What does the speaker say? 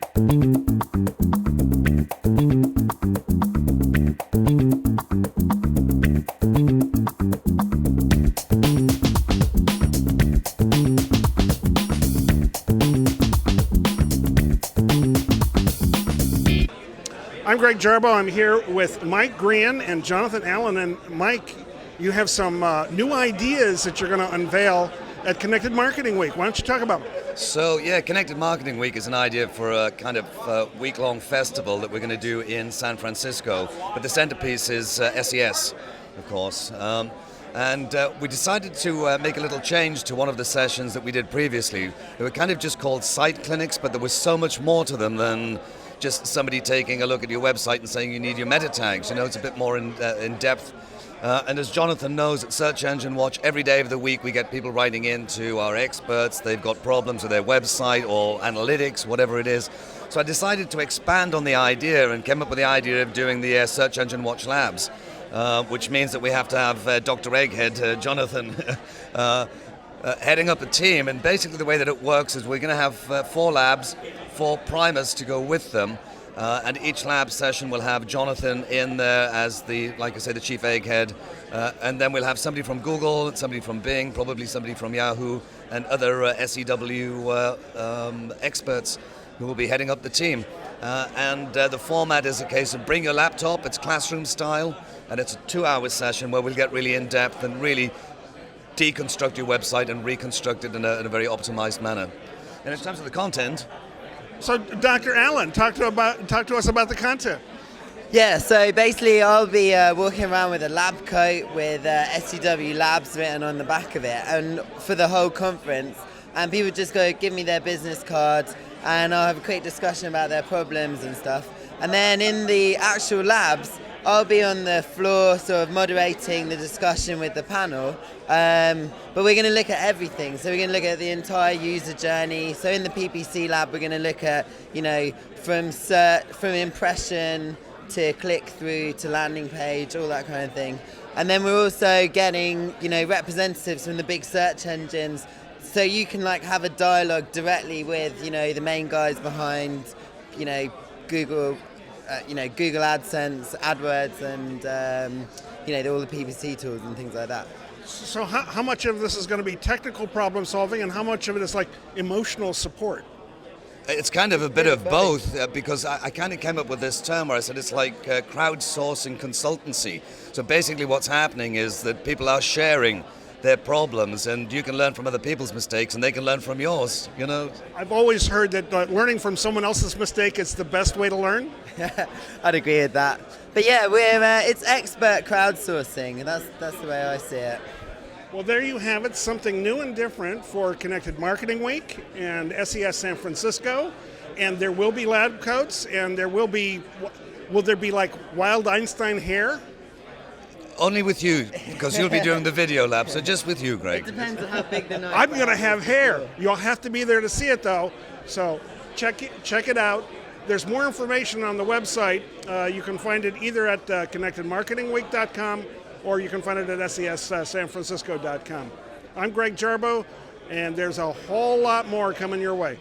I'm Greg Jarbo. I'm here with Mike Green and Jonathan Allen. And Mike, you have some new ideas that you're going to unveil at Connected Marketing Week. Why don't you talk about them? So yeah, Connected Marketing Week is an idea for a kind of week-long festival that we're going to do in San Francisco. But the centerpiece is SES, of course. And we decided to make a little change to one of the sessions that we did previously. They were kind of just called site clinics, but there was so much more to them than just somebody taking a look at your website and saying you need your meta tags. You know, it's a bit more in depth. And as Jonathan knows, at Search Engine Watch, every day of the week we get people writing in to our experts. They've got problems with their website or analytics, whatever it is. So I decided to expand on the idea and came up with the idea of doing the Search Engine Watch Labs, which means that we have to have Dr. Egghead, Jonathan, heading up a team. And basically the way that it works is we're going to have 4 labs, 4 primers to go with them. And each lab session will have Jonathan in there as the, like I say, the chief egghead. And then we'll have somebody from Google, somebody from Bing, probably somebody from Yahoo, and other SEW experts who will be heading up the team. And the format is a case of bring your laptop, it's classroom style, and it's a 2-hour session where we'll get really in depth and really deconstruct your website and reconstruct it in a very optimized manner. And in terms of the content, so Dr. Allen, talk to us about the content. Yeah, so basically I'll be walking around with a lab coat with SEW Labs written on the back of it, and for the whole conference, and people just go give me their business cards and I'll have a quick discussion about their problems and stuff. And then in the actual labs, I'll be on the floor sort of moderating the discussion with the panel, but we're going to look at everything. So we're going to look at the entire user journey. So in the PPC lab, we're going to look at, you know, from impression to click through to landing page, all that kind of thing. And then we're also getting, you know, representatives from the big search engines, so you can like have a dialogue directly with, you know, the main guys behind, you know, Google. Google AdSense, AdWords, and you know, all the PPC tools and things like that. So how much of this is going to be technical problem solving, and how much of it is like emotional support? It's kind of a bit of both, because I kind of came up with this term where I said it's like crowdsourcing consultancy. So basically what's happening is that people are sharing their problems, and you can learn from other people's mistakes and they can learn from yours, you know. I've always heard that learning from someone else's mistake is the best way to learn. I'd agree with that. But yeah, it's expert crowdsourcing, and that's the way I see it. Well, there you have it, something new and different for Connected Marketing Week and SES San Francisco. And there will be lab coats, and will there be like wild Einstein hair? Only with you, because you'll be doing the video lab, so just with you, Greg. It depends on how big the noise. I'm going to have hair. You'll have to be there to see it, though. So check it out. There's more information on the website. You can find it either at connectedmarketingweek.com or you can find it at SESSanfrancisco.com. I'm Greg Jarbo, and there's a whole lot more coming your way.